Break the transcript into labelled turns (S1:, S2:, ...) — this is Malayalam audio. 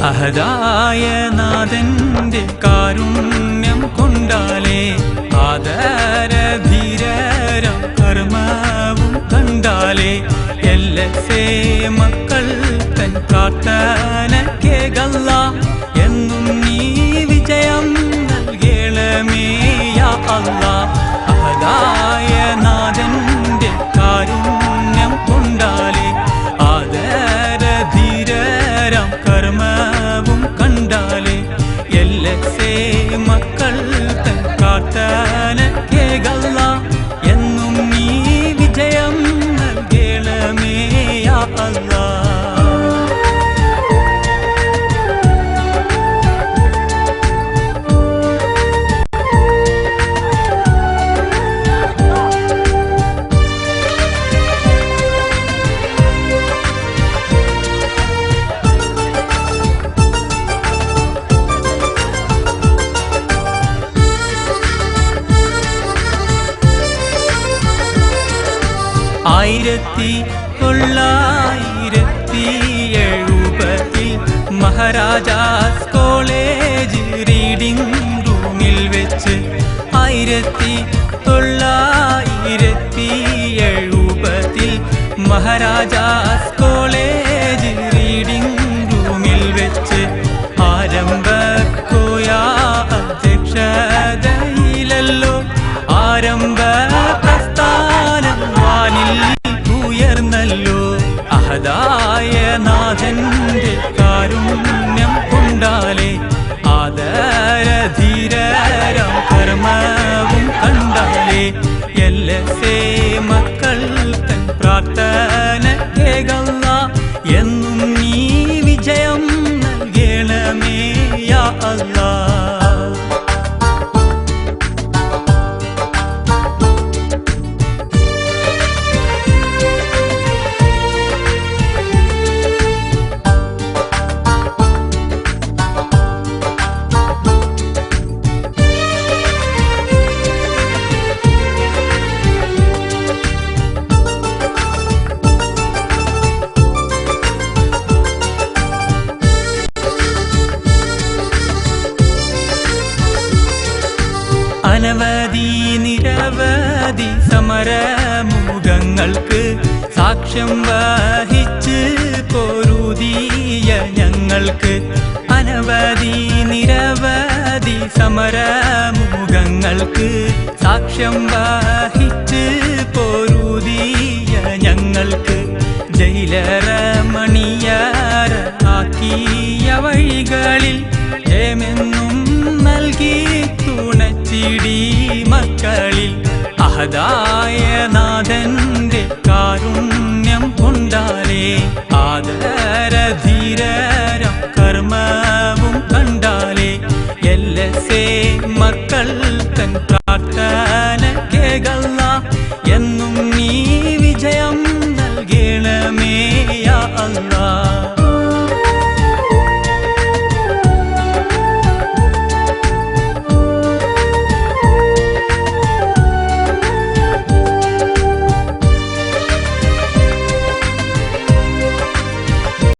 S1: അഹദായ നാഥന്റെ കാരുണ്യം കൊണ്ടാലേ ആദരധീരം കർമ്മവും കണ്ടാലേ എല്ലസേ മക്കൾ തൻ പ്രാർത്ഥന കേൾക്കല്ല എന്നും നീ വിജയം നൽകണമേ യാ അല്ലാഹ്. അഹദായ നാഥന്റെ കാരുണ്യം കൊണ്ടാലേ ആദരധീരം കർമ്മവും കണ്ടാലേ എല്ലസേ മക്കൾ തൻ പ്രാർത്ഥന കേൾക്കല്ല എന്നും നീ വിജയം നൽകണമേ യാ അല്ലാഹ്. മഹാരാജാസ് കോളേജ് റീഡിംഗ് റൂമിൽ വെച്ച് 1970 മഹാരാജാസ് കോളേജ് റീഡിംഗ് റൂമിൽ വെച്ച് ആരംഭക്കോയ അധ്യക്ഷതയിലല്ലോ ആരംഭ പ്രസ്ഥാനം വാനിൽ ഉയർന്നല്ലോ. അഹദായ നാഥന്റെ കാരുണ്യം കൊണ്ടാലേ ആദരധീരം കർമ്മവും കണ്ടാലേ എല്ലസേ മക്കൾ തൻ പ്രാർത്ഥന കേൾക്കല്ല എന്നും നീ വിജയം നൽകണമേ യാ അല്ലാഹ്. അനവധി നിരവധി സമരമുഖങ്ങൾക്ക് സാക്ഷ്യം വഹിച്ച് പൊരുതിയ ഞങ്ങൾക്ക് അനവധി നിരവധി സമരമുഖങ്ങൾക്ക് സാക്ഷ്യം വഹിച്ച് പൊരുതിയ ഞങ്ങൾക്ക് ജയിലറമണിയറ ആക്കിയ വഴികളിൽ ജയമെന്നും നൽകി തുണച്ചിടി മക്കളിൽ അഹദായ